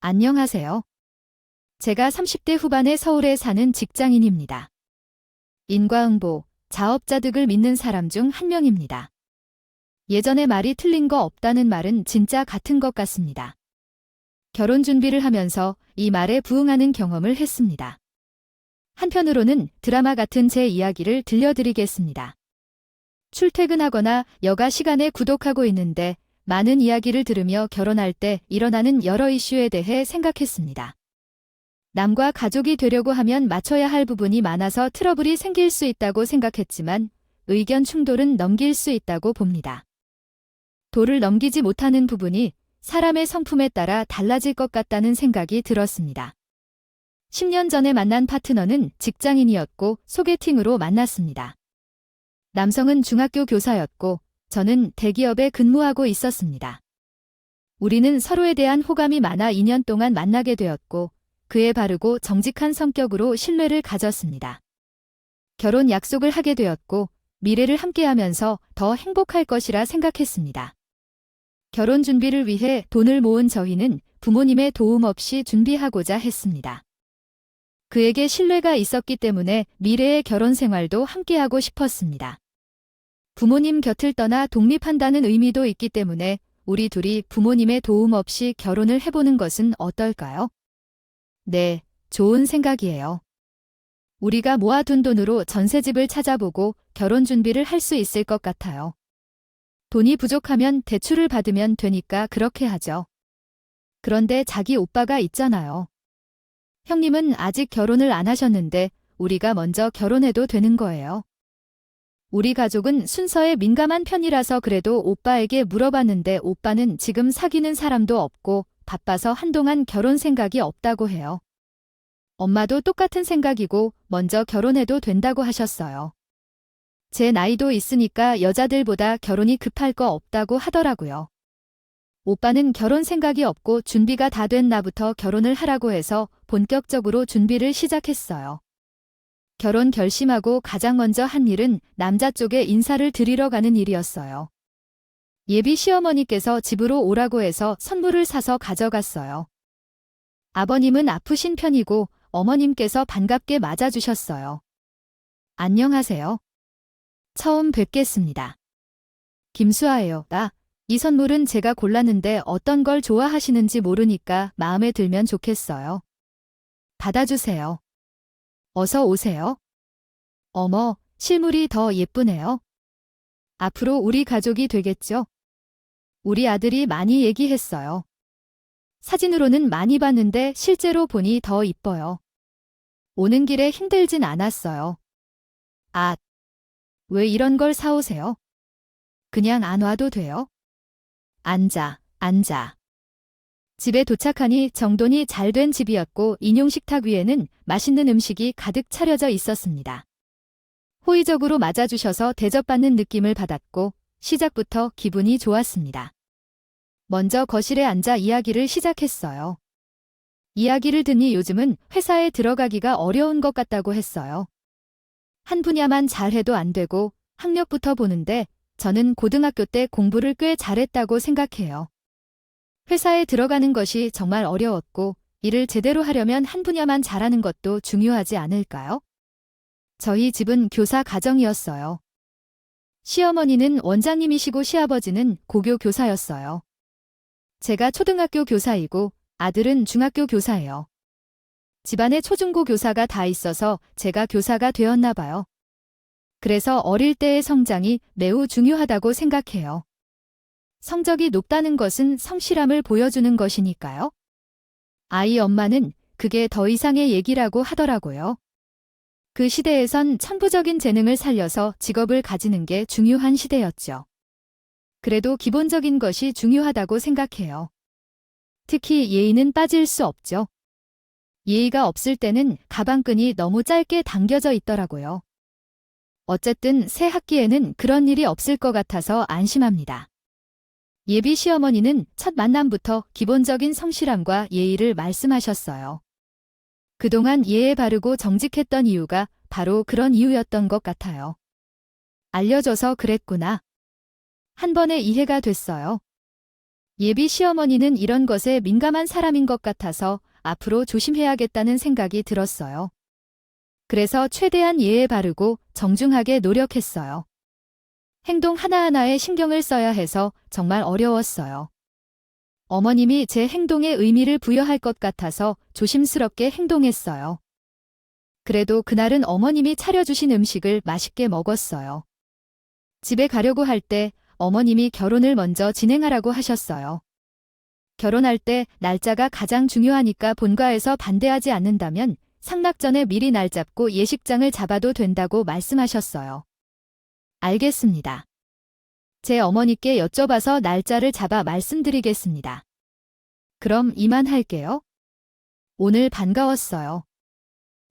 안녕하세요. 제가 30대 후반의 서울에 사는 직장인입니다. 인과응보, 자업자 득을 믿는 사람 중 한 명입니다. 예전에 말이 틀린 거 없다는 말은 진짜 같은 것 같습니다. 결혼 준비를 하면서 이 말에 부응하는 경험을 했습니다. 한편으로는 드라마 같은 제 이야기를 들려드리겠습니다. 출퇴근하거나 여가 시간에 구독하고 있는데 많은 이야기를 들으며 결혼할 때 일어나는 여러 이슈에 대해 생각했습니다. 남과 가족이 되려고 하면 맞춰야 할 부분이 많아서 트러블이 생길 수 있다고 생각했지만 의견 충돌은 넘길 수 있다고 봅니다. 도를 넘기지 못하는 부분이 사람의 성품에 따라 달라질 것 같다는 생각이 들었습니다. 10년 전에 만난 파트너는 직장인이었고 소개팅으로 만났습니다. 남성은 중학교 교사였고 저는 대기업에 근무하고 있었습니다. 우리는 서로에 대한 호감이 많아 2년 동안 만나게 되었고 그의 바르고 정직한 성격으로 신뢰를 가졌습니다. 결혼 약속을 하게 되었고 미래를 함께하면서 더 행복할 것이라 생각했습니다. 결혼 준비를 위해 돈을 모은 저희는 부모님의 도움 없이 준비하고자 했습니다. 그에게 신뢰가 있었기 때문에 미래의 결혼 생활도 함께하고 싶었습니다. 부모님 곁을 떠나 독립한다는 의미도 있기 때문에 우리 둘이 부모님의 도움 없이 결혼을 해보는 것은 어떨까요? 네, 좋은 생각이에요. 우리가 모아둔 돈으로 전셋집을 찾아보고 결혼 준비를 할 수 있을 것 같아요. 돈이 부족하면 대출을 받으면 되니까 그렇게 하죠. 그런데 자기 오빠가 있잖아요. 형님은 아직 결혼을 안 하셨는데 우리가 먼저 결혼해도 되는 거예요. 우리 가족은 순서에 민감한 편이라서 그래도 오빠에게 물어봤는데 오빠는 지금 사귀는 사람도 없고 바빠서 한동안 결혼 생각이 없다고 해요. 엄마도 똑같은 생각이고 먼저 결혼해도 된다고 하셨어요. 제 나이도 있으니까 여자들보다 결혼이 급할 거 없다고 하더라고요. 오빠는 결혼 생각이 없고 준비가 다 된 나부터 결혼을 하라고 해서 본격적으로 준비를 시작했어요. 결혼 결심하고 가장 먼저 한 일은 남자 쪽에 인사를 드리러 가는 일이었어요. 예비 시어머니께서 집으로 오라고 해서 선물을 사서 가져갔어요. 아버님은 아프신 편이고 어머님께서 반갑게 맞아주셨어요. 안녕하세요. 처음 뵙겠습니다. 김수아예요. 이 선물은 제가 골랐는데 어떤 걸 좋아하시는지 모르니까 마음에 들면 좋겠어요. 받아주세요. 어서 오세요. 어머, 실물이 더 예쁘네요. 앞으로 우리 가족이 되겠죠? 우리 아들이 많이 얘기했어요. 사진으로는 많이 봤는데 실제로 보니 더 이뻐요. 오는 길에 힘들진 않았어요. 아, 왜 이런 걸 사오세요? 그냥 안 와도 돼요? 앉아. 집에 도착하니 정돈이 잘 된 집이었고 인용식탁 위에는 맛있는 음식이 가득 차려져 있었습니다. 호의적으로 맞아주셔서 대접받는 느낌을 받았고 시작부터 기분이 좋았습니다. 먼저 거실에 앉아 이야기를 시작했어요. 이야기를 듣니 요즘은 회사에 들어가기가 어려운 것 같다고 했어요. 한 분야만 잘해도 안 되고 학력부터 보는데 저는 고등학교 때 공부를 꽤 잘했다고 생각해요. 회사에 들어가는 것이 정말 어려웠고 일을 제대로 하려면 한 분야만 잘하는 것도 중요하지 않을까요? 저희 집은 교사 가정이었어요. 시어머니는 원장님이시고 시아버지는 고교 교사였어요. 제가 초등학교 교사이고 아들은 중학교 교사예요. 집안에 초중고 교사가 다 있어서 제가 교사가 되었나 봐요. 그래서 어릴 때의 성장이 매우 중요하다고 생각해요. 성적이 높다는 것은 성실함을 보여주는 것이니까요. 아이 엄마는 그게 더 이상의 얘기라고 하더라고요. 그 시대에선 천부적인 재능을 살려서 직업을 가지는 게 중요한 시대였죠. 그래도 기본적인 것이 중요하다고 생각해요. 특히 예의는 빠질 수 없죠. 예의가 없을 때는 가방끈이 너무 짧게 당겨져 있더라고요. 어쨌든 새 학기에는 그런 일이 없을 것 같아서 안심합니다. 예비 시어머니는 첫 만남부터 기본적인 성실함과 예의를 말씀하셨어요. 그동안 예에 바르고 정직했던 이유가 바로 그런 이유였던 것 같아요. 알려줘서 그랬구나. 한 번에 이해가 됐어요. 예비 시어머니는 이런 것에 민감한 사람인 것 같아서 앞으로 조심해야겠다는 생각이 들었어요. 그래서 최대한 예에 바르고 정중하게 노력했어요. 행동 하나하나에 신경을 써야 해서 정말 어려웠어요. 어머님이 제 행동에 의미를 부여할 것 같아서 조심스럽게 행동했어요. 그래도 그날은 어머님이 차려주신 음식을 맛있게 먹었어요. 집에 가려고 할 때 어머님이 결혼을 먼저 진행하라고 하셨어요. 결혼할 때 날짜가 가장 중요하니까 본가에서 반대하지 않는다면 상락 전에 미리 날 잡고 예식장을 잡아도 된다고 말씀하셨어요. 알겠습니다. 제 어머니께 여쭤봐서 날짜를 잡아 말씀드리겠습니다. 그럼 이만 할게요. 오늘 반가웠어요.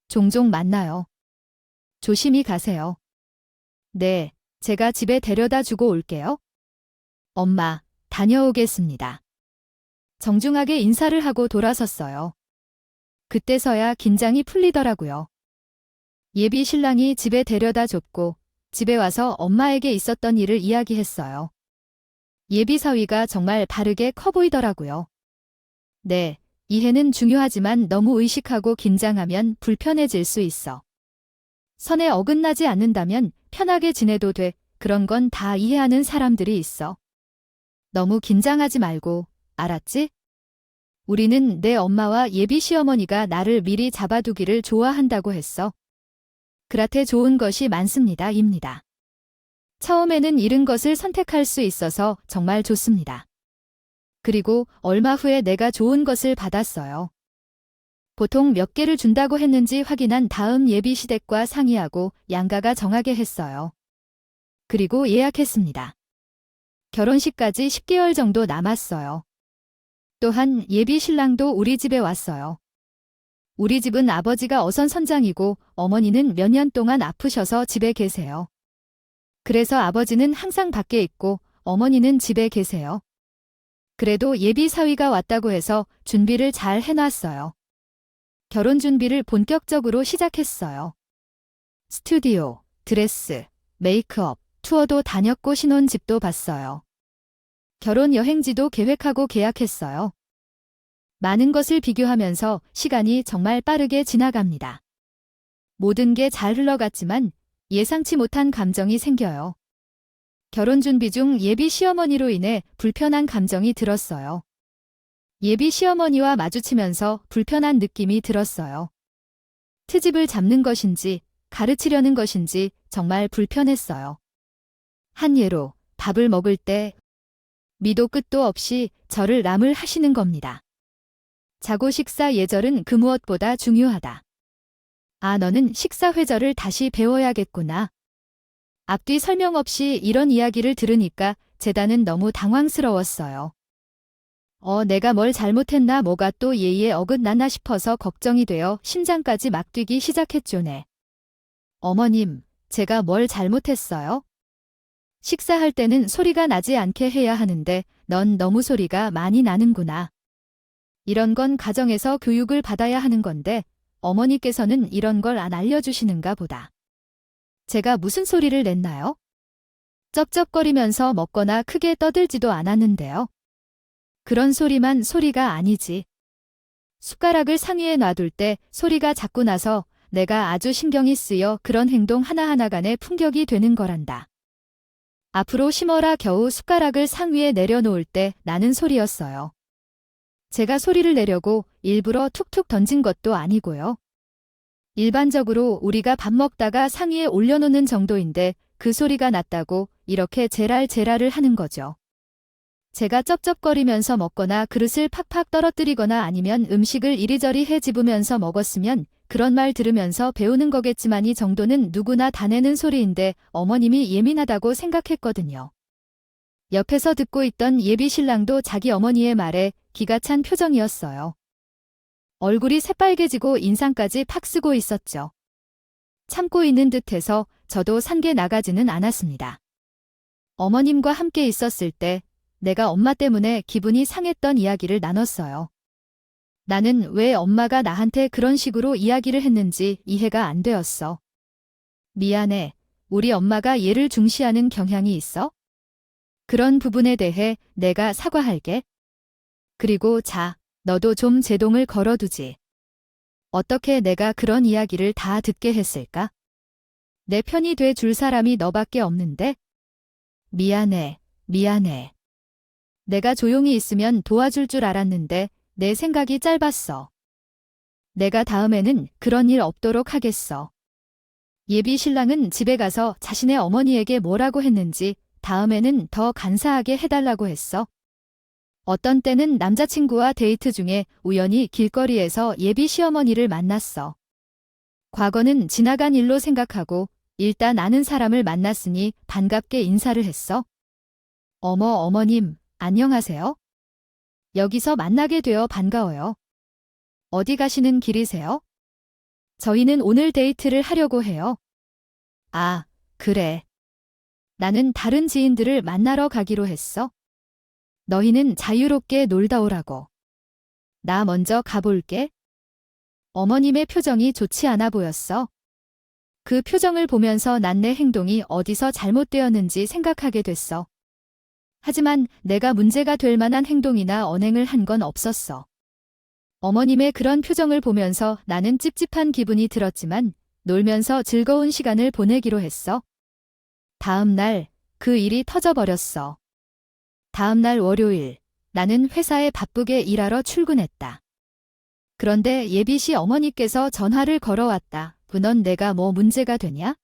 종종 만나요. 조심히 가세요. 네, 제가 집에 데려다 주고 올게요. 엄마, 다녀오겠습니다. 정중하게 인사를 하고 돌아섰어요. 그때서야 긴장이 풀리더라고요. 예비 신랑이 집에 데려다 줬고 집에 와서 엄마에게 있었던 일을 이야기했어요. 예비 사위가 정말 바르게 커 보이더라고요. 네, 이해는 중요하지만 너무 의식하고 긴장하면 불편해질 수 있어. 선에 어긋나지 않는다면 편하게 지내도 돼. 그런 건 다 이해하는 사람들이 있어. 너무 긴장하지 말고, 알았지? 우리는 내 엄마와 예비 시어머니가 나를 미리 잡아두기를 좋아한다고 했어. 그렇게 좋은 것이 많습니다. 입니다. 처음에는 잃은 것을 선택할 수 있어서 정말 좋습니다. 그리고 얼마 후에 내가 좋은 것을 받았어요. 보통 몇 개를 준다고 했는지 확인한 다음 예비 시댁과 상의하고 양가가 정하게 했어요. 그리고 예약했습니다. 결혼식까지 10개월 정도 남았어요. 또한 예비 신랑도 우리 집에 왔어요. 우리 집은 아버지가 어선선장이고 어머니는 몇 년 동안 아프셔서 집에 계세요. 그래서 아버지는 항상 밖에 있고 어머니는 집에 계세요. 그래도 예비 사위가 왔다고 해서 준비를 잘 해놨어요. 결혼 준비를 본격적으로 시작했어요. 스튜디오, 드레스, 메이크업, 투어도 다녔고 신혼집도 봤어요. 결혼 여행지도 계획하고 계약했어요. 많은 것을 비교하면서 시간이 정말 빠르게 지나갑니다. 모든 게 잘 흘러갔지만 예상치 못한 감정이 생겨요. 결혼 준비 중 예비 시어머니로 인해 불편한 감정이 들었어요. 예비 시어머니와 마주치면서 불편한 느낌이 들었어요. 트집을 잡는 것인지 가르치려는 것인지 정말 불편했어요. 한 예로 밥을 먹을 때 미도 끝도 없이 저를 남을 하시는 겁니다. 자고 식사 예절은 그 무엇보다 중요하다. 아, 너는 식사 회절을 다시 배워야겠구나. 앞뒤 설명 없이 이런 이야기를 들으니까 제다는 너무 당황스러웠어요. 내가 뭘 잘못했나 뭐가 또 예의에 어긋났나 싶어서 걱정이 되어 심장까지 막 뛰기 시작했죠네. 어머님, 제가 뭘 잘못했어요? 식사할 때는 소리가 나지 않게 해야 하는데 넌 너무 소리가 많이 나는구나. 이런 건 가정에서 교육을 받아야 하는 건데 어머니께서는 이런 걸 안 알려주시는가 보다. 제가 무슨 소리를 냈나요? 쩝쩝거리면서 먹거나 크게 떠들지도 않았는데요. 그런 소리만 소리가 아니지. 숟가락을 상위에 놔둘 때 소리가 자꾸 나서 내가 아주 신경이 쓰여 그런 행동 하나하나 간에 풍격이 되는 거란다. 앞으로 심어라 겨우 숟가락을 상위에 내려놓을 때 나는 소리였어요. 제가 소리를 내려고 일부러 툭툭 던진 것도 아니고요. 일반적으로 우리가 밥 먹다가 상위에 올려놓는 정도인데 그 소리가 났다고 이렇게 제랄제랄을 하는 거죠. 제가 쩝쩝거리면서 먹거나 그릇을 팍팍 떨어뜨리거나 아니면 음식을 이리저리 헤집으면서 먹었으면 그런 말 들으면서 배우는 거겠지만 이 정도는 누구나 다 내는 소리인데 어머님이 예민하다고 생각했거든요. 옆에서 듣고 있던 예비 신랑도 자기 어머니의 말에 기가 찬 표정이었어요. 얼굴이 새빨개지고 인상까지 팍 쓰고 있었죠. 참고 있는 듯해서 저도 산게 나가지는 않았습니다. 어머님과 함께 있었을 때 내가 엄마 때문에 기분이 상했던 이야기를 나눴어요. 나는 왜 엄마가 나한테 그런 식으로 이야기를 했는지 이해가 안 되었어. 미안해. 우리 엄마가 얘를 중시하는 경향이 있어? 그런 부분에 대해 내가 사과할게. 그리고 자, 너도 좀 제동을 걸어두지. 어떻게 내가 그런 이야기를 다 듣게 했을까? 내 편이 돼 줄 사람이 너밖에 없는데? 미안해, 미안해. 내가 조용히 있으면 도와줄 줄 알았는데 내 생각이 짧았어. 내가 다음에는 그런 일 없도록 하겠어. 예비 신랑은 집에 가서 자신의 어머니에게 뭐라고 했는지 다음에는 더 간사하게 해달라고 했어. 어떤 때는 남자친구와 데이트 중에 우연히 길거리에서 예비 시어머니를 만났어. 과거는 지나간 일로 생각하고 일단 아는 사람을 만났으니 반갑게 인사를 했어. 어머님, 안녕하세요. 여기서 만나게 되어 반가워요. 어디 가시는 길이세요? 저희는 오늘 데이트를 하려고 해요. 아, 그래. 나는 다른 지인들을 만나러 가기로 했어. 너희는 자유롭게 놀다 오라고. 나 먼저 가볼게. 어머님의 표정이 좋지 않아 보였어. 그 표정을 보면서 난 내 행동이 어디서 잘못되었는지 생각하게 됐어. 하지만 내가 문제가 될 만한 행동이나 언행을 한 건 없었어. 어머님의 그런 표정을 보면서 나는 찝찝한 기분이 들었지만 놀면서 즐거운 시간을 보내기로 했어. 다음 날 그 일이 터져버렸어. 다음 날 월요일, 나는 회사에 바쁘게 일하러 출근했다. 그런데 예비 씨 어머니께서 전화를 걸어왔다. 넌 내가 뭐 문제가 되냐?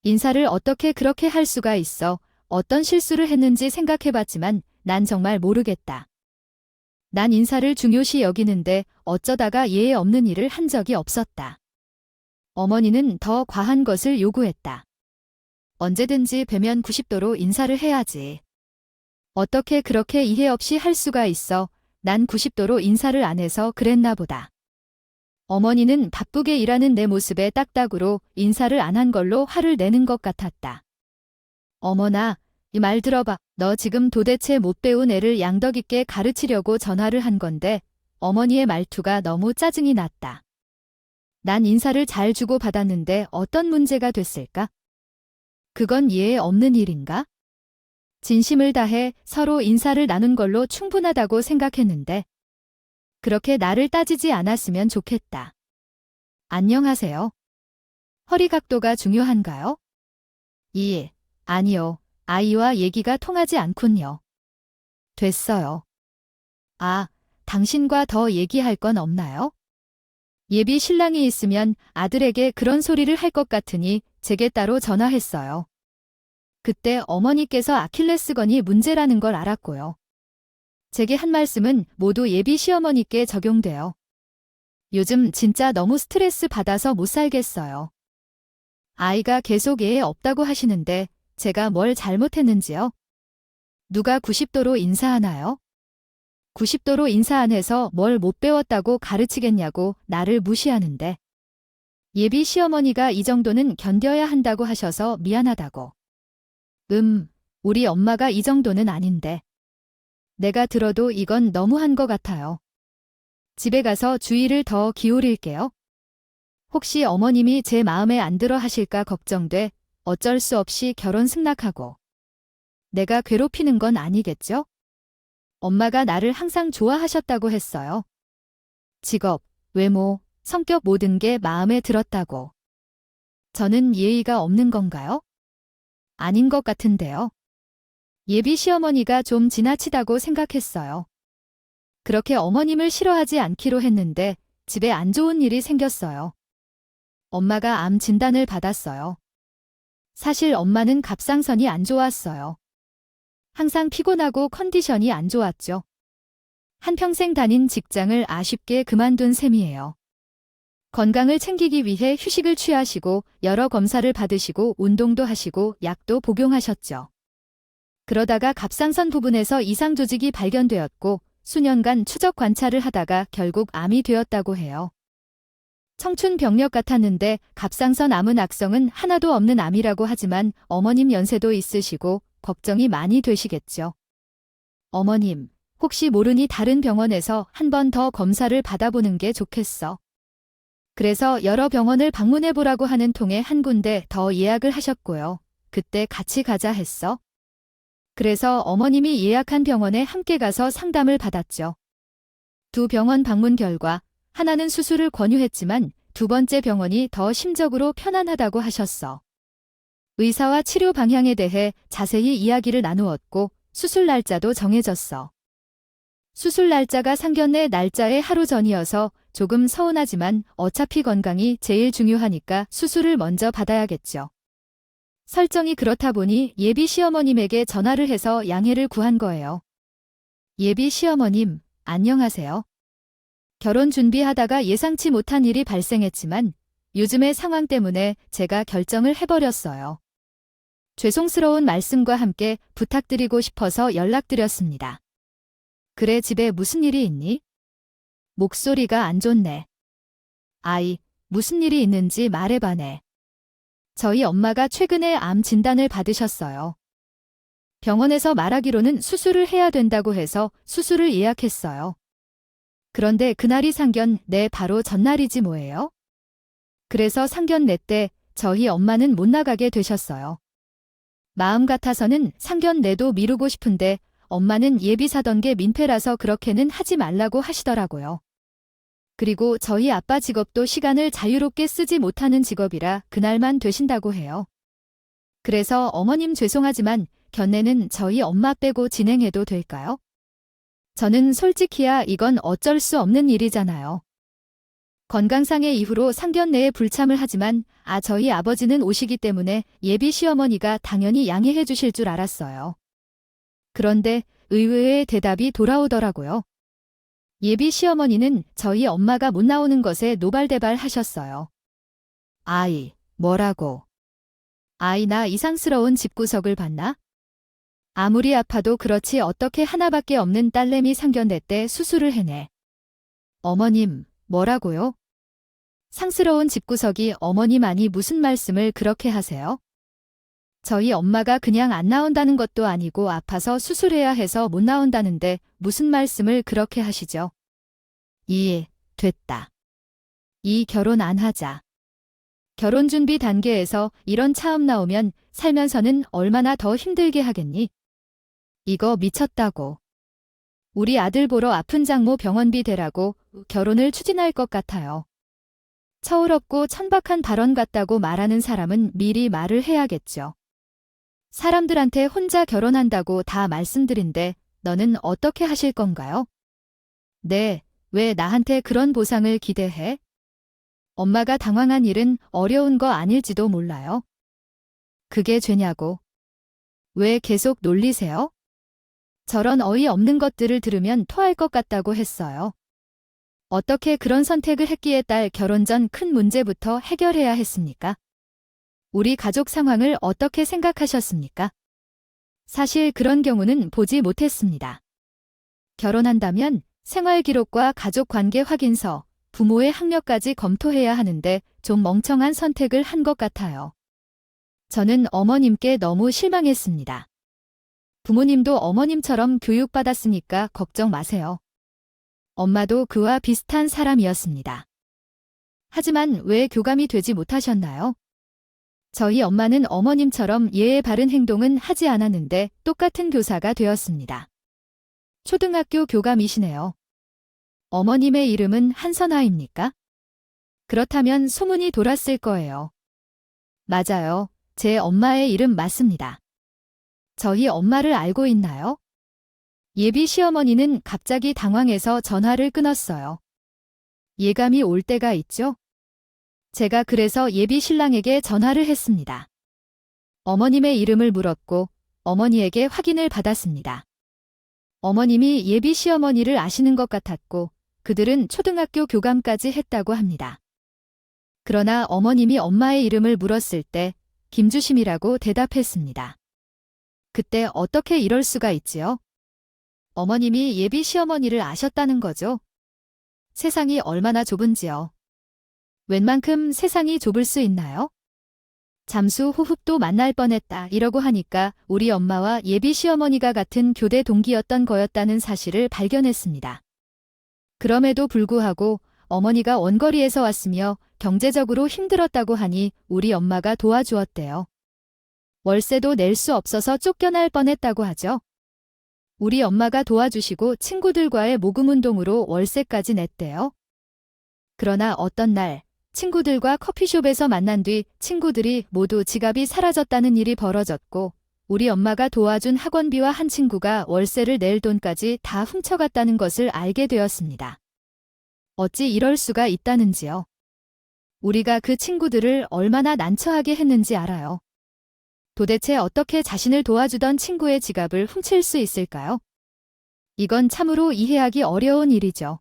인사를 어떻게 그렇게 할 수가 있어? 어떤 실수를 했는지 생각해봤지만 난 정말 모르겠다. 난 인사를 중요시 여기는데 어쩌다가 예의 없는 일을 한 적이 없었다. 어머니는 더 과한 것을 요구했다. 언제든지 뵈면 90도로 인사를 해야지. 어떻게 그렇게 이해 없이 할 수가 있어? 난 90도로 인사를 안 해서 그랬나 보다. 어머니는 바쁘게 일하는 내 모습에 딱딱으로 인사를 안 한 걸로 화를 내는 것 같았다. 어머나, 이 말 들어봐. 너 지금 도대체 못 배운 애를 양덕 있게 가르치려고 전화를 한 건데 어머니의 말투가 너무 짜증이 났다. 난 인사를 잘 주고 받았는데 어떤 문제가 됐을까? 그건 예의 없는 일인가? 진심을 다해 서로 인사를 나눈 걸로 충분하다고 생각했는데 그렇게 나를 따지지 않았으면 좋겠다. 안녕하세요. 허리 각도가 중요한가요? 아니요. 아이와 얘기가 통하지 않군요. 됐어요. 아, 당신과 더 얘기할 건 없나요? 예비 신랑이 있으면 아들에게 그런 소리를 할 것 같으니 제게 따로 전화했어요. 그때 어머니께서 아킬레스건이 문제라는 걸 알았고요. 제게 한 말씀은 모두 예비 시어머니께 적용돼요. 요즘 진짜 너무 스트레스 받아서 못 살겠어요. 아이가 계속 예에 없다고 하시는데 제가 뭘 잘못했는지요? 누가 90도로 인사하나요? 90도로 인사 안 해서 뭘 못 배웠다고 가르치겠냐고 나를 무시하는데. 예비 시어머니가 이 정도는 견뎌야 한다고 하셔서 미안하다고. 우리 엄마가 이 정도는 아닌데. 내가 들어도 이건 너무한 것 같아요. 집에 가서 주의를 더 기울일게요. 혹시 어머님이 제 마음에 안 들어 하실까 걱정돼 어쩔 수 없이 결혼 승낙하고. 내가 괴롭히는 건 아니겠죠? 엄마가 나를 항상 좋아하셨다고 했어요. 직업, 외모, 성격 모든 게 마음에 들었다고. 저는 예의가 없는 건가요? 아닌 것 같은데요. 예비 시어머니가 좀 지나치다고 생각했어요. 그렇게 어머님을 싫어하지 않기로 했는데 집에 안 좋은 일이 생겼어요. 엄마가 암 진단을 받았어요. 사실 엄마는 갑상선이 안 좋았어요. 항상 피곤하고 컨디션이 안 좋았죠. 한평생 다닌 직장을 아쉽게 그만둔 셈이에요. 건강을 챙기기 위해 휴식을 취하시고 여러 검사를 받으시고 운동도 하시고 약도 복용하셨죠. 그러다가 갑상선 부분에서 이상 조직이 발견되었고 수년간 추적 관찰을 하다가 결국 암이 되었다고 해요. 청춘 병력 같았는데 갑상선 암은 악성은 하나도 없는 암이라고 하지만 어머님 연세도 있으시고 걱정이 많이 되시겠죠. 어머님, 혹시 모르니 다른 병원에서 한 번 더 검사를 받아보는 게 좋겠어. 그래서 여러 병원을 방문해보라고 하는 통에 한 군데 더 예약을 하셨고요. 그때 같이 가자 했어. 그래서 어머님이 예약한 병원에 함께 가서 상담을 받았죠. 두 병원 방문 결과 하나는 수술을 권유했지만 두 번째 병원이 더 심적으로 편안하다고 하셨어. 의사와 치료 방향에 대해 자세히 이야기를 나누었고 수술 날짜도 정해졌어. 수술 날짜가 상견례 날짜의 하루 전이어서 조금 서운하지만 어차피 건강이 제일 중요하니까 수술을 먼저 받아야겠죠. 설정이 그렇다 보니 예비 시어머님에게 전화를 해서 양해를 구한 거예요. 예비 시어머님, 안녕하세요. 결혼 준비하다가 예상치 못한 일이 발생했지만 요즘의 상황 때문에 제가 결정을 해버렸어요. 죄송스러운 말씀과 함께 부탁드리고 싶어서 연락드렸습니다. 그래, 집에 무슨 일이 있니? 목소리가 안 좋네. 아이, 무슨 일이 있는지 말해봐네. 저희 엄마가 최근에 암 진단을 받으셨어요. 병원에서 말하기로는 수술을 해야 된다고 해서 수술을 예약했어요. 그런데 그날이 상견례 바로 전날이지 뭐예요? 그래서 상견례 때 저희 엄마는 못 나가게 되셨어요. 마음 같아서는 상견례도 미루고 싶은데 엄마는 예비 사던 게 민폐라서 그렇게는 하지 말라고 하시더라고요. 그리고 저희 아빠 직업도 시간을 자유롭게 쓰지 못하는 직업이라 그날만 되신다고 해요. 그래서 어머님 죄송하지만 견례는 저희 엄마 빼고 진행해도 될까요? 저는 솔직히야 이건 어쩔 수 없는 일이잖아요. 건강상의 이유로 상견례에 불참을 하지만 저희 아버지는 오시기 때문에 예비 시어머니가 당연히 양해해 주실 줄 알았어요. 그런데 의외의 대답이 돌아오더라고요. 예비 시어머니는 저희 엄마가 못 나오는 것에 노발대발 하셨어요. 아이, 뭐라고? 아이, 나 이상스러운 집구석을 봤나? 아무리 아파도 그렇지 어떻게 하나밖에 없는 딸내미 상견례 때 수술을 해내. 어머님, 뭐라고요? 상스러운 집구석이 어머님 아니 무슨 말씀을 그렇게 하세요? 저희 엄마가 그냥 안 나온다는 것도 아니고 아파서 수술해야 해서 못 나온다는데 무슨 말씀을 그렇게 하시죠? 됐다. 결혼 안 하자. 결혼 준비 단계에서 이런 차음 나오면 살면서는 얼마나 더 힘들게 하겠니? 이거 미쳤다고. 우리 아들 보러 아픈 장모 병원비 대라고 결혼을 추진할 것 같아요. 처울없고 천박한 발언 같다고 말하는 사람은 미리 말을 해야겠죠. 사람들한테 혼자 결혼한다고 다 말씀드린데 너는 어떻게 하실 건가요? 네, 왜 나한테 그런 보상을 기대해? 엄마가 당황한 일은 어려운 거 아닐지도 몰라요. 그게 죄냐고. 왜 계속 놀리세요? 저런 어이없는 것들을 들으면 토할 것 같다고 했어요. 어떻게 그런 선택을 했기에 딸 결혼 전 큰 문제부터 해결해야 했습니까? 우리 가족 상황을 어떻게 생각하셨습니까? 사실 그런 경우는 보지 못했습니다. 결혼한다면 생활기록과 가족관계 확인서, 부모의 학력까지 검토해야 하는데 좀 멍청한 선택을 한 것 같아요. 저는 어머님께 너무 실망했습니다. 부모님도 어머님처럼 교육받았으니까 걱정 마세요. 엄마도 그와 비슷한 사람이었습니다. 하지만 왜 교감이 되지 못하셨나요? 저희 엄마는 어머님처럼 예의 바른 행동은 하지 않았는데 똑같은 교사가 되었습니다. 초등학교 교감이시네요. 어머님의 이름은 한선아입니까? 그렇다면 소문이 돌았을 거예요. 맞아요. 제 엄마의 이름 맞습니다. 저희 엄마를 알고 있나요? 예비 시어머니는 갑자기 당황해서 전화를 끊었어요. 예감이 올 때가 있죠? 제가 그래서 예비 신랑에게 전화를 했습니다. 어머님의 이름을 물었고 어머니에게 확인을 받았습니다. 어머님이 예비 시어머니를 아시는 것 같았고 그들은 초등학교 교감까지 했다고 합니다. 그러나 어머님이 엄마의 이름을 물었을 때 김주심이라고 대답했습니다. 그때 어떻게 이럴 수가 있지요? 어머님이 예비 시어머니를 아셨다는 거죠? 세상이 얼마나 좁은지요. 웬만큼 세상이 좁을 수 있나요? 잠수 호흡도 만날 뻔했다 이러고 하니까 우리 엄마와 예비 시어머니가 같은 교대 동기였던 거였다는 사실을 발견했습니다. 그럼에도 불구하고 어머니가 원거리에서 왔으며 경제적으로 힘들었다고 하니 우리 엄마가 도와주었대요. 월세도 낼 수 없어서 쫓겨날 뻔했다고 하죠. 우리 엄마가 도와주시고 친구들과의 모금운동으로 월세까지 냈대요. 그러나 어떤 날 친구들과 커피숍에서 만난 뒤 친구들이 모두 지갑이 사라졌다는 일이 벌어졌고 우리 엄마가 도와준 학원비와 한 친구가 월세를 낼 돈까지 다 훔쳐갔다는 것을 알게 되었습니다. 어찌 이럴 수가 있다는지요. 우리가 그 친구들을 얼마나 난처하게 했는지 알아요. 도대체 어떻게 자신을 도와주던 친구의 지갑을 훔칠 수 있을까요? 이건 참으로 이해하기 어려운 일이죠.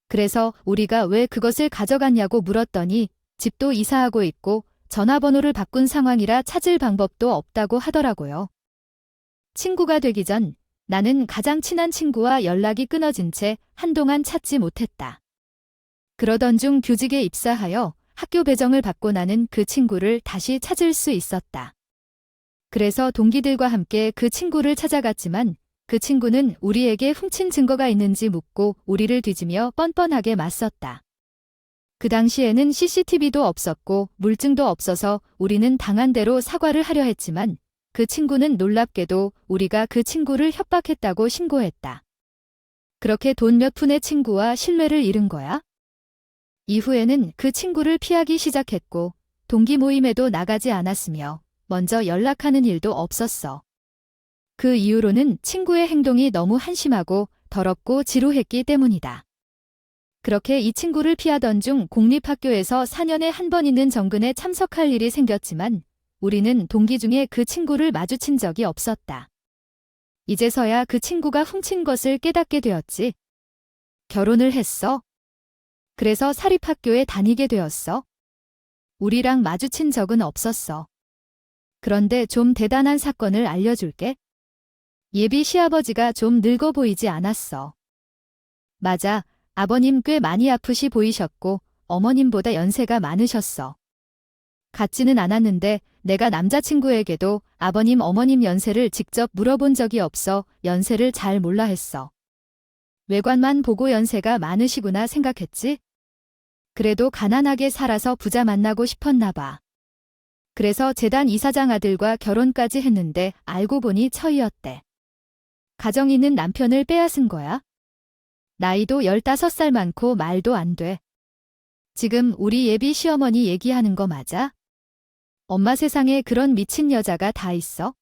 그래서 우리가 왜 그것을 가져갔냐고 물었더니 집도 이사하고 있고 전화번호를 바꾼 상황이라 찾을 방법도 없다고 하더라고요. 친구가 되기 전 나는 가장 친한 친구와 연락이 끊어진 채 한동안 찾지 못했다. 그러던 중 교직에 입사하여 학교 배정을 받고 나는 그 친구를 다시 찾을 수 있었다. 그래서 동기들과 함께 그 친구를 찾아갔지만 그 친구는 우리에게 훔친 증거가 있는지 묻고 우리를 뒤지며 뻔뻔하게 맞섰다. 그 당시에는 CCTV도 없었고 물증도 없어서 우리는 당한 대로 사과를 하려 했지만 그 친구는 놀랍게도 우리가 그 친구를 협박했다고 신고했다. 그렇게 돈 몇 푼의 친구와 신뢰를 잃은 거야? 이후에는 그 친구를 피하기 시작했고 동기 모임에도 나가지 않았으며 먼저 연락하는 일도 없었어. 그 이유로는 친구의 행동이 너무 한심하고 더럽고 지루했기 때문이다. 그렇게 이 친구를 피하던 중 공립학교에서 4년에 한 번 있는 정근에 참석할 일이 생겼지만 우리는 동기 중에 그 친구를 마주친 적이 없었다. 이제서야 그 친구가 훔친 것을 깨닫게 되었지. 결혼을 했어. 그래서 사립학교에 다니게 되었어. 우리랑 마주친 적은 없었어. 그런데 좀 대단한 사건을 알려줄게. 예비 시아버지가 좀 늙어 보이지 않았어. 맞아, 아버님 꽤 많이 아프시 보이셨고 어머님보다 연세가 많으셨어. 같지는 않았는데 내가 남자친구에게도 아버님 어머님 연세를 직접 물어본 적이 없어 연세를 잘 몰라 했어. 외관만 보고 연세가 많으시구나 생각했지? 그래도 가난하게 살아서 부자 만나고 싶었나 봐. 그래서 재단 이사장 아들과 결혼까지 했는데 알고 보니 처이었대. 가정 있는 남편을 빼앗은 거야. 나이도 15살 많고 말도 안 돼. 지금 우리 예비 시어머니 얘기하는 거 맞아? 엄마 세상에 그런 미친 여자가 다 있어?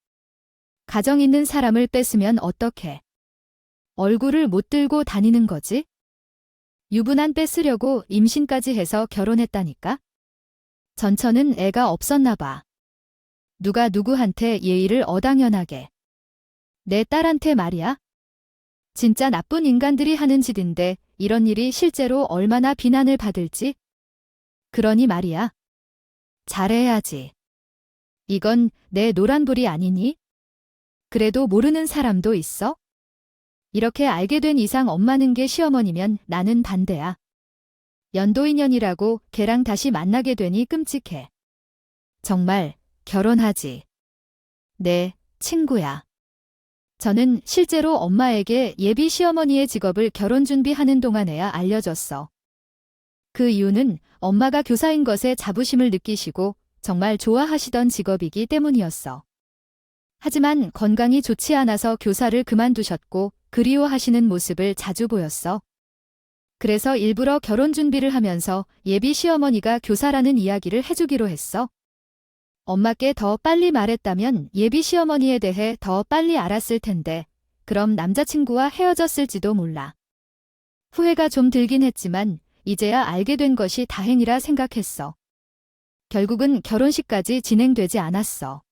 가정 있는 사람을 뺏으면 어떡해? 얼굴을 못 들고 다니는 거지? 유부남 뺏으려고 임신까지 해서 결혼했다니까? 전처는 애가 없었나 봐. 누가 누구한테 예의를 어당연하게. 내 딸한테 말이야. 진짜 나쁜 인간들이 하는 짓인데 이런 일이 실제로 얼마나 비난을 받을지. 그러니 말이야. 잘해야지. 이건 내 노란불이 아니니? 그래도 모르는 사람도 있어? 이렇게 알게 된 이상 엄마는 게 시어머니면 나는 반대야. 연도인연이라고 걔랑 다시 만나게 되니 끔찍해. 정말 결혼하지. 네, 친구야. 저는 실제로 엄마에게 예비 시어머니의 직업을 결혼 준비하는 동안에야 알려줬어. 그 이유는 엄마가 교사인 것에 자부심을 느끼시고 정말 좋아하시던 직업이기 때문이었어. 하지만 건강이 좋지 않아서 교사를 그만두셨고 그리워하시는 모습을 자주 보였어. 그래서 일부러 결혼 준비를 하면서 예비 시어머니가 교사라는 이야기를 해주기로 했어. 엄마께 더 빨리 말했다면 예비 시어머니에 대해 더 빨리 알았을 텐데 그럼 남자친구와 헤어졌을지도 몰라. 후회가 좀 들긴 했지만 이제야 알게 된 것이 다행이라 생각했어. 결국은 결혼식까지 진행되지 않았어.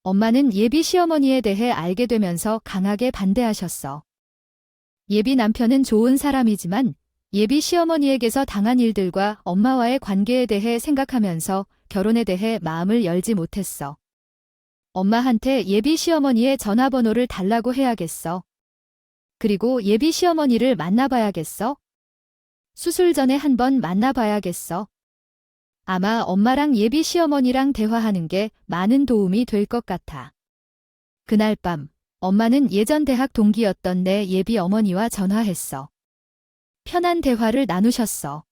엄마는 예비 시어머니에 대해 알게 되면서 강하게 반대하셨어. 예비 남편은 좋은 사람이지만 예비 시어머니에게서 당한 일들과 엄마와의 관계에 대해 생각하면서 결혼에 대해 마음을 열지 못했어. 엄마한테 예비 시어머니의 전화번호를 달라고 해야겠어. 그리고 예비 시어머니를 만나봐야겠어. 수술 전에 한번 만나봐야겠어. 아마 엄마랑 예비 시어머니랑 대화하는 게 많은 도움이 될 것 같아. 그날 밤 엄마는 예전 대학 동기였던 내 예비 어머니와 전화했어. 편한 대화를 나누셨어.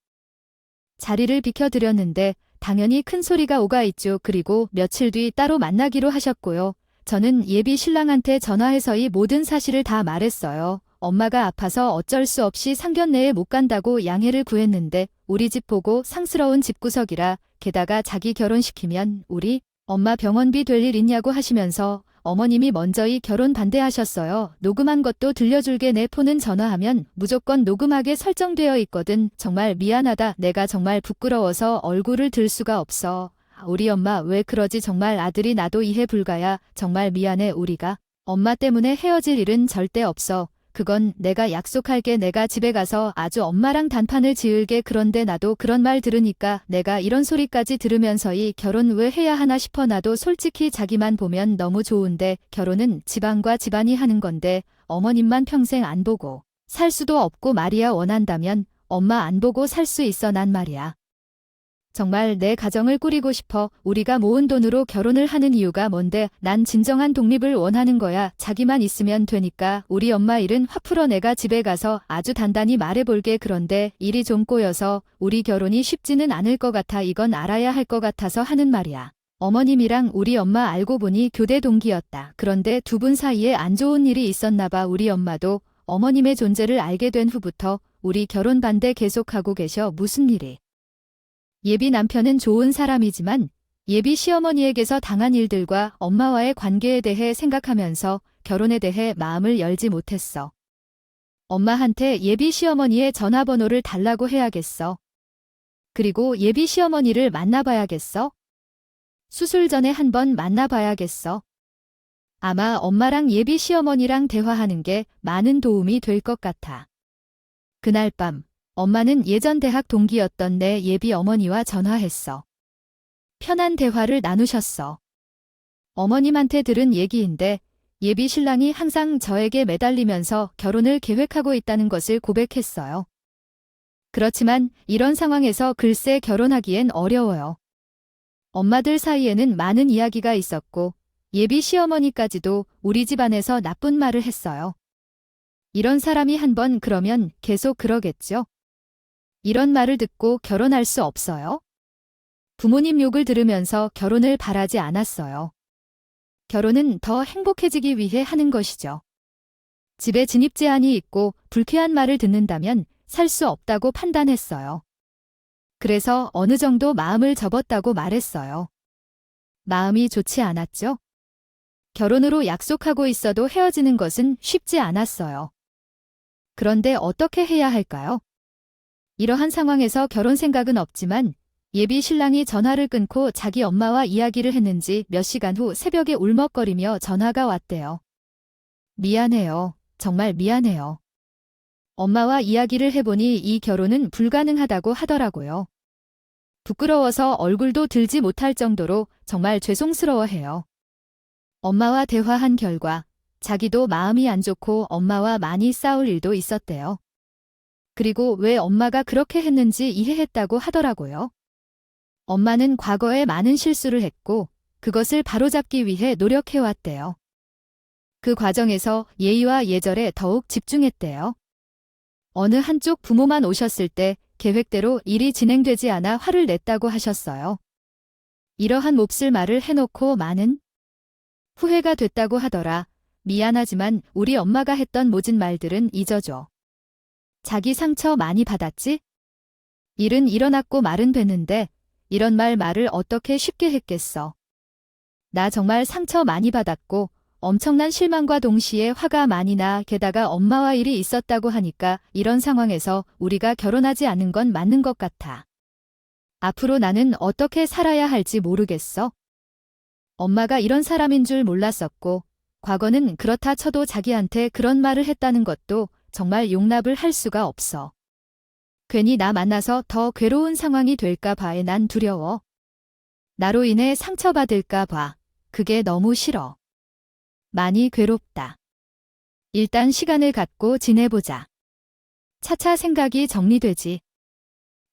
자리를 비켜드렸는데 당연히 큰 소리가 오가 있죠. 그리고 며칠 뒤 따로 만나기로 하셨고요. 저는 예비 신랑한테 전화해서 이 모든 사실을 다 말했어요. 엄마가 아파서 어쩔 수 없이 상견례에 못 간다고 양해를 구했는데 우리 집 보고 상스러운 집구석이라 게다가 자기 결혼시키면 우리 엄마 병원비 될 일 있냐고 하시면서 어머님이 먼저 이 결혼 반대하셨어요. 녹음한 것도 들려줄게. 내 폰은 전화하면 무조건 녹음하게 설정되어 있거든. 정말 미안하다. 내가 정말 부끄러워서 얼굴을 들 수가 없어. 우리 엄마 왜 그러지? 정말 아들이 나도 이해 불가야. 정말 미안해. 우리가 엄마 때문에 헤어질 일은 절대 없어. 그건 내가 약속할게. 내가 집에 가서 아주 엄마랑 단판을 지을게. 그런데 나도 그런 말 들으니까 내가 이런 소리까지 들으면서 이 결혼 왜 해야 하나 싶어. 나도 솔직히 자기만 보면 너무 좋은데 결혼은 집안과 집안이 하는 건데 어머님만 평생 안 보고 살 수도 없고 말이야. 원한다면 엄마 안 보고 살 수 있어. 난 말이야. 정말 내 가정을 꾸리고 싶어. 우리가 모은 돈으로 결혼을 하는 이유가 뭔데? 난 진정한 독립을 원하는 거야. 자기만 있으면 되니까. 우리 엄마 일은 화 풀어. 내가 집에 가서 아주 단단히 말해볼게. 그런데 일이 좀 꼬여서 우리 결혼이 쉽지는 않을 것 같아. 이건 알아야 할 것 같아서 하는 말이야. 어머님이랑 우리 엄마 알고 보니 교대 동기였다. 그런데 두 분 사이에 안 좋은 일이 있었나 봐. 우리 엄마도 어머님의 존재를 알게 된 후부터 우리 결혼 반대 계속하고 계셔. 무슨 일이? 예비 남편은 좋은 사람이지만 예비 시어머니에게서 당한 일들과 엄마와의 관계에 대해 생각하면서 결혼에 대해 마음을 열지 못했어. 엄마한테 예비 시어머니의 전화번호를 달라고 해야겠어. 그리고 예비 시어머니를 만나봐야겠어. 수술 전에 한번 만나봐야겠어. 아마 엄마랑 예비 시어머니랑 대화하는 게 많은 도움이 될 것 같아. 그날 밤 엄마는 예전 대학 동기였던 내 예비 어머니와 전화했어. 편한 대화를 나누셨어. 어머님한테 들은 얘기인데 예비 신랑이 항상 저에게 매달리면서 결혼을 계획하고 있다는 것을 고백했어요. 그렇지만 이런 상황에서 글쎄 결혼하기엔 어려워요. 엄마들 사이에는 많은 이야기가 있었고 예비 시어머니까지도 우리 집안에서 나쁜 말을 했어요. 이런 사람이 한번 그러면 계속 그러겠죠. 이런 말을 듣고 결혼할 수 없어요? 부모님 욕을 들으면서 결혼을 바라지 않았어요. 결혼은 더 행복해지기 위해 하는 것이죠. 집에 진입 제한이 있고 불쾌한 말을 듣는다면 살 수 없다고 판단했어요. 그래서 어느 정도 마음을 접었다고 말했어요. 마음이 좋지 않았죠? 결혼으로 약속하고 있어도 헤어지는 것은 쉽지 않았어요. 그런데 어떻게 해야 할까요? 이러한 상황에서 결혼 생각은 없지만 예비 신랑이 전화를 끊고 자기 엄마와 이야기를 했는지 몇 시간 후 새벽에 울먹거리며 전화가 왔대요. 미안해요. 정말 미안해요. 엄마와 이야기를 해보니 이 결혼은 불가능하다고 하더라고요. 부끄러워서 얼굴도 들지 못할 정도로 정말 죄송스러워해요. 엄마와 대화한 결과 자기도 마음이 안 좋고 엄마와 많이 싸울 일도 있었대요. 그리고 왜 엄마가 그렇게 했는지 이해했다고 하더라고요. 엄마는 과거에 많은 실수를 했고 그것을 바로잡기 위해 노력해왔대요. 그 과정에서 예의와 예절에 더욱 집중했대요. 어느 한쪽 부모만 오셨을 때 계획대로 일이 진행되지 않아 화를 냈다고 하셨어요. 이러한 몹쓸 말을 해놓고 많은 후회가 됐다고 하더라. 미안하지만 우리 엄마가 했던 모진 말들은 잊어줘. 자기 상처 많이 받았지? 일은 일어났고 말은 됐는데 이런 말을 어떻게 쉽게 했겠어. 나 정말 상처 많이 받았고 엄청난 실망과 동시에 화가 많이 나. 게다가 엄마와 일이 있었다고 하니까 이런 상황에서 우리가 결혼하지 않는 건 맞는 것 같아. 앞으로 나는 어떻게 살아야 할지 모르겠어. 엄마가 이런 사람인 줄 몰랐었고 과거는 그렇다 쳐도 자기한테 그런 말을 했다는 것도 정말 용납을 할 수가 없어. 괜히 나 만나서 더 괴로운 상황이 될까 봐에 난 두려워. 나로 인해 상처받을까 봐. 그게 너무 싫어. 많이 괴롭다. 일단 시간을 갖고 지내보자. 차차 생각이 정리되지.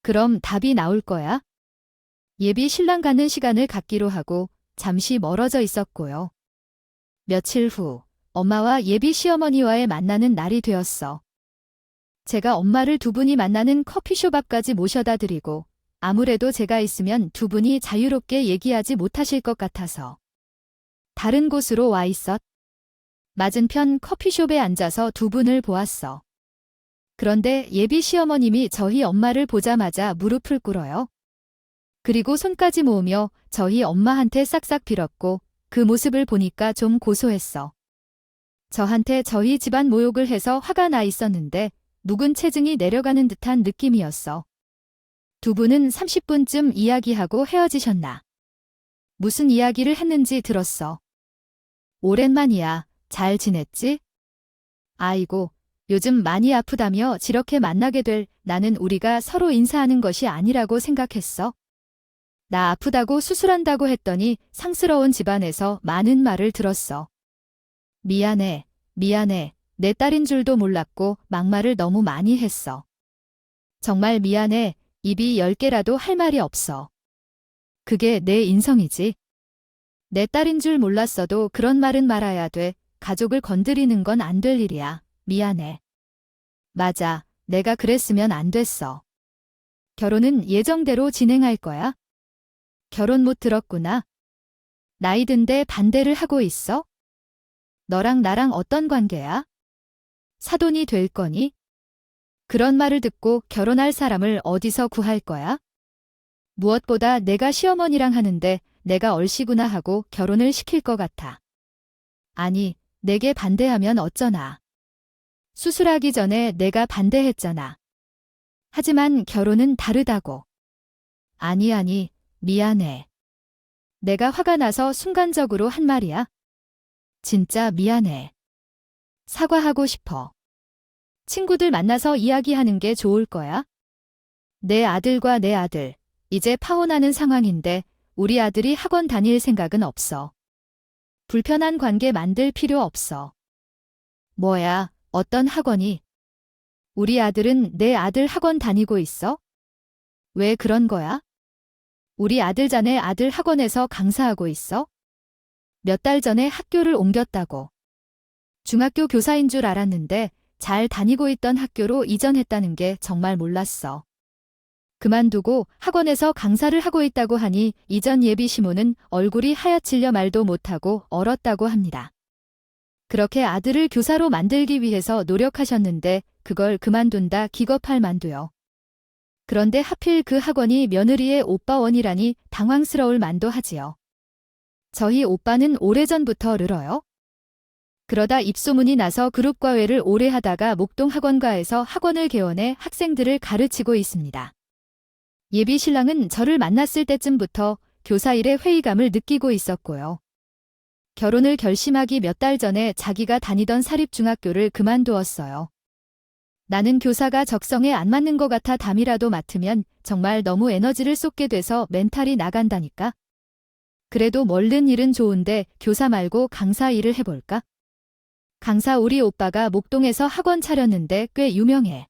그럼 답이 나올 거야. 예비 신랑 가는 시간을 갖기로 하고 잠시 멀어져 있었고요. 며칠 후 엄마와 예비 시어머니와의 만나는 날이 되었어. 제가 엄마를 두 분이 만나는 커피숍 앞까지 모셔다 드리고 아무래도 제가 있으면 두 분이 자유롭게 얘기하지 못하실 것 같아서 다른 곳으로 와 있었. 맞은편 커피숍에 앉아서 두 분을 보았어. 그런데 예비 시어머님이 저희 엄마를 보자마자 무릎을 꿇어요. 그리고 손까지 모으며 저희 엄마한테 싹싹 빌었고 그 모습을 보니까 좀 고소했어. 저한테 저희 집안 모욕을 해서 화가 나 있었는데 묵은 체증이 내려가는 듯한 느낌이었어. 두 분은 30분쯤 이야기하고 헤어지셨나? 무슨 이야기를 했는지 들었어. 오랜만이야. 잘 지냈지? 아이고, 요즘 많이 아프다며 이렇게 만나게 될 나는 우리가 서로 인사하는 것이 아니라고 생각했어. 나 아프다고 수술한다고 했더니 상스러운 집안에서 많은 말을 들었어. 미안해, 미안해. 내 딸인 줄도 몰랐고 막말을 너무 많이 했어. 정말 미안해. 입이 10개라도 할 말이 없어. 그게 내 인성이지. 내 딸인 줄 몰랐어도 그런 말은 말아야 돼. 가족을 건드리는 건 안 될 일이야. 미안해. 맞아. 내가 그랬으면 안 됐어. 결혼은 예정대로 진행할 거야? 결혼 못 들었구나. 나이 든데 반대를 하고 있어? 너랑 나랑 어떤 관계야? 사돈이 될 거니? 그런 말을 듣고 결혼할 사람을 어디서 구할 거야? 무엇보다 내가 시어머니랑 하는데 내가 얼씨구나 하고 결혼을 시킬 것 같아. 아니, 내게 반대하면 어쩌나. 수술하기 전에 내가 반대했잖아. 하지만 결혼은 다르다고. 아니, 미안해. 내가 화가 나서 순간적으로 한 말이야. 진짜 미안해. 사과하고 싶어. 친구들 만나서 이야기하는 게 좋을 거야. 내 아들과 내 아들, 이제 파혼하는 상황인데 우리 아들이 학원 다닐 생각은 없어. 불편한 관계 만들 필요 없어. 뭐야, 어떤 학원이? 우리 아들은 내 아들 학원 다니고 있어? 왜 그런 거야? 우리 아들 자네 아들 학원에서 강사하고 있어? 몇 달 전에 학교를 옮겼다고. 중학교 교사인 줄 알았는데 잘 다니고 있던 학교로 이전했다는 게 정말 몰랐어. 그만두고 학원에서 강사를 하고 있다고 하니 이전 예비 시모는 얼굴이 하얗질려 말도 못하고 얼었다고 합니다. 그렇게 아들을 교사로 만들기 위해서 노력하셨는데 그걸 그만둔다 기겁할 만도요. 그런데 하필 그 학원이 며느리의 오빠원이라니 당황스러울 만도 하지요. 저희 오빠는 오래전부터 르러요. 그러다 입소문이 나서 그룹과외를 오래 하다가 목동학원가에서 학원을 개원해 학생들을 가르치고 있습니다. 예비 신랑은 저를 만났을 때쯤부터 교사 일에 회의감을 느끼고 있었고요. 결혼을 결심하기 몇 달 전에 자기가 다니던 사립중학교를 그만두었어요. 나는 교사가 적성에 안 맞는 것 같아 담이라도 맡으면 정말 너무 에너지를 쏟게 돼서 멘탈이 나간다니까. 그래도 멀른 일은 좋은데 교사 말고 강사 일을 해볼까? 강사 우리 오빠가 목동에서 학원 차렸는데 꽤 유명해.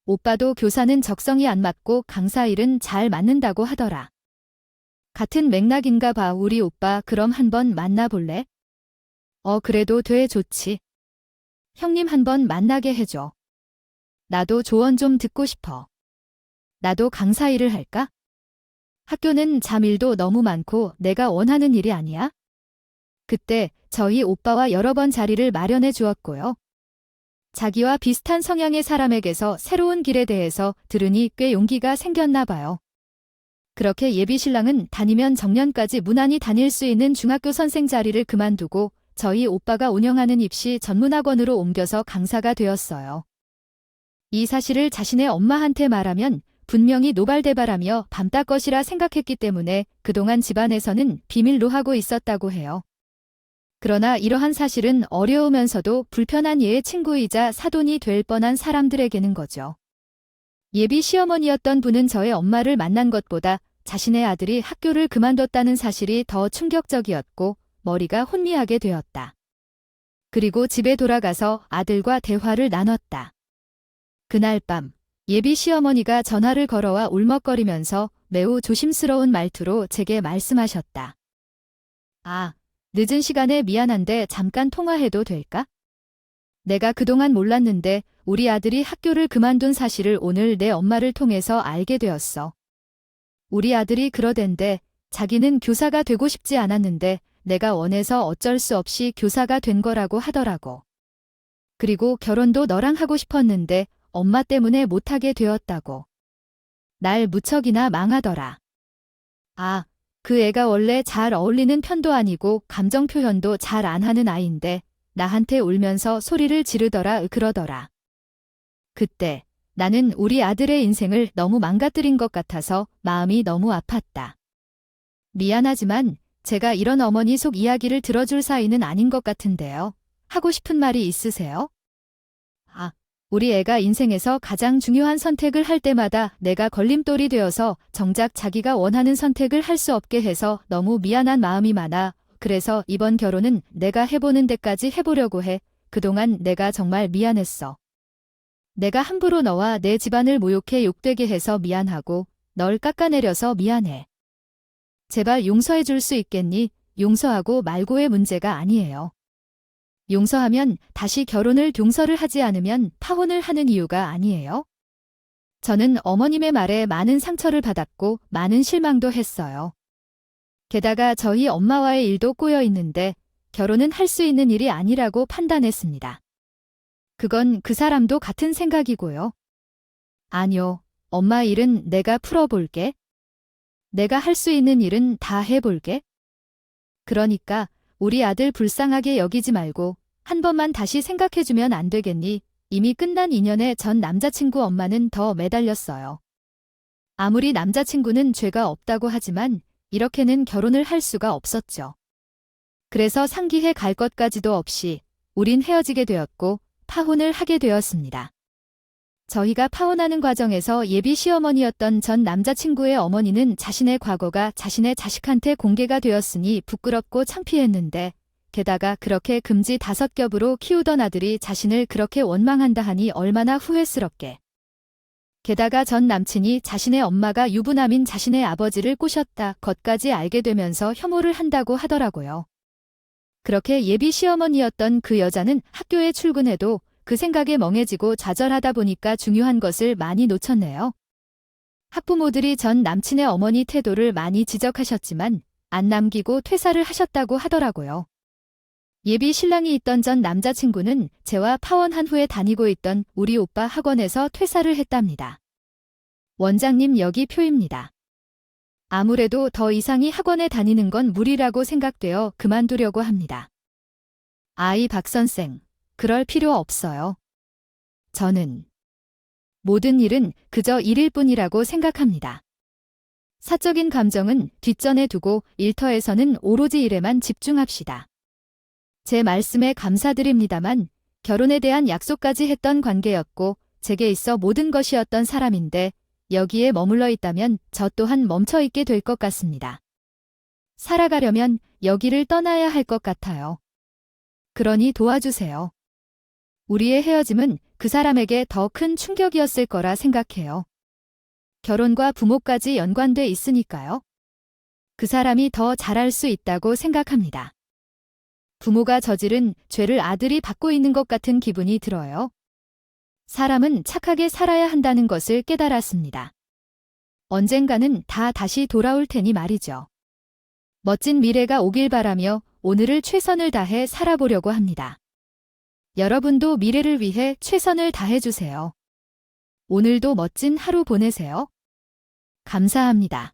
오빠도 교사는 적성이 안 맞고 강사 일은 잘 맞는다고 하더라. 같은 맥락인가 봐. 우리 오빠 그럼 한번 만나볼래? 그래도 돼. 좋지. 형님 한번 만나게 해줘. 나도 조언 좀 듣고 싶어. 나도 강사 일을 할까? 학교는 잠일도 너무 많고 내가 원하는 일이 아니야? 그때 저희 오빠와 여러 번 자리를 마련해 주었고요. 자기와 비슷한 성향의 사람에게서 새로운 길에 대해서 들으니 꽤 용기가 생겼나 봐요. 그렇게 예비 신랑은 다니면 정년까지 무난히 다닐 수 있는 중학교 선생 자리를 그만두고 저희 오빠가 운영하는 입시 전문학원으로 옮겨서 강사가 되었어요. 이 사실을 자신의 엄마한테 말하면 분명히 노발대발하며 밤따 것이라 생각했기 때문에 그동안 집안에서는 비밀로 하고 있었다고 해요. 그러나 이러한 사실은 어려우면서도 불편한 예의 친구이자 사돈이 될 뻔한 사람들에게는 거죠. 예비 시어머니였던 분은 저의 엄마를 만난 것보다 자신의 아들이 학교를 그만뒀다는 사실이 더 충격적이었고 머리가 혼미하게 되었다. 그리고 집에 돌아가서 아들과 대화를 나눴다. 그날 밤 예비 시어머니가 전화를 걸어와 울먹거리면서 매우 조심스러운 말투로 제게 말씀하셨다. 늦은 시간에 미안한데 잠깐 통화해도 될까? 내가 그동안 몰랐는데 우리 아들이 학교를 그만둔 사실을 오늘 내 엄마를 통해서 알게 되었어. 우리 아들이 그러댄데 자기는 교사가 되고 싶지 않았는데 내가 원해서 어쩔 수 없이 교사가 된 거라고 하더라고. 그리고 결혼도 너랑 하고 싶었는데 엄마 때문에 못하게 되었다고. 날 무척이나 망하더라. 아, 그 애가 원래 잘 어울리는 편도 아니고 감정 표현도 잘 안 하는 아이인데 나한테 울면서 소리를 지르더라 그러더라. 그때 나는 우리 아들의 인생을 너무 망가뜨린 것 같아서 마음이 너무 아팠다. 미안하지만 제가 이런 어머니 속 이야기를 들어줄 사이는 아닌 것 같은데요. 하고 싶은 말이 있으세요? 아, 우리 애가 인생에서 가장 중요한 선택을 할 때마다 내가 걸림돌이 되어서 정작 자기가 원하는 선택을 할 수 없게 해서 너무 미안한 마음이 많아. 그래서 이번 결혼은 내가 해보는 데까지 해보려고 해. 그동안 내가 정말 미안했어. 내가 함부로 너와 내 집안을 모욕해 욕되게 해서 미안하고 널 깎아내려서 미안해. 제발 용서해 줄 수 있겠니? 용서하고 말고의 문제가 아니에요. 용서하면 다시 결혼을 용서를 하지 않으면 파혼을 하는 이유가 아니에요. 저는 어머님의 말에 많은 상처를 받았고 많은 실망도 했어요. 게다가 저희 엄마와의 일도 꼬여 있는데 결혼은 할 수 있는 일이 아니라고 판단했습니다. 그건 그 사람도 같은 생각이고요. 아니요, 엄마 일은 내가 풀어볼게. 내가 할 수 있는 일은 다 해볼게. 그러니까 우리 아들 불쌍하게 여기지 말고 한 번만 다시 생각해주면 안 되겠니? 이미 끝난 인연에 전 남자친구 엄마는 더 매달렸어요. 아무리 남자친구는 죄가 없다고 하지만 이렇게는 결혼을 할 수가 없었죠. 그래서 상기해 갈 것까지도 없이 우린 헤어지게 되었고 파혼을 하게 되었습니다. 저희가 파혼하는 과정에서 예비 시어머니였던 전 남자친구의 어머니는 자신의 과거가 자신의 자식한테 공개가 되었으니 부끄럽고 창피했는데 게다가 그렇게 금지 5겹으로 키우던 아들이 자신을 그렇게 원망한다 하니 얼마나 후회스럽게. 게다가 전 남친이 자신의 엄마가 유부남인 자신의 아버지를 꼬셨다 것까지 알게 되면서 혐오를 한다고 하더라고요. 그렇게 예비 시어머니였던 그 여자는 학교에 출근해도 그 생각에 멍해지고 좌절하다 보니까 중요한 것을 많이 놓쳤네요. 학부모들이 전 남친의 어머니 태도를 많이 지적하셨지만 안 남기고 퇴사를 하셨다고 하더라고요. 예비 신랑이 있던 전 남자친구는 제와 파혼한 후에 다니고 있던 우리 오빠 학원에서 퇴사를 했답니다. 원장님 여기 표입니다. 아무래도 더 이상이 학원에 다니는 건 무리라고 생각되어 그만두려고 합니다. 아이 박 선생, 그럴 필요 없어요. 저는 모든 일은 그저 일일 뿐이라고 생각합니다. 사적인 감정은 뒷전에 두고 일터에서는 오로지 일에만 집중합시다. 제 말씀에 감사드립니다만 결혼에 대한 약속까지 했던 관계였고 제게 있어 모든 것이었던 사람인데 여기에 머물러 있다면 저 또한 멈춰 있게 될 것 같습니다. 살아가려면 여기를 떠나야 할 것 같아요. 그러니 도와주세요. 우리의 헤어짐은 그 사람에게 더 큰 충격이었을 거라 생각해요. 결혼과 부모까지 연관돼 있으니까요. 그 사람이 더 잘할 수 있다고 생각합니다. 부모가 저지른 죄를 아들이 받고 있는 것 같은 기분이 들어요. 사람은 착하게 살아야 한다는 것을 깨달았습니다. 언젠가는 다 다시 돌아올 테니 말이죠. 멋진 미래가 오길 바라며 오늘을 최선을 다해 살아보려고 합니다. 여러분도 미래를 위해 최선을 다해주세요. 오늘도 멋진 하루 보내세요. 감사합니다.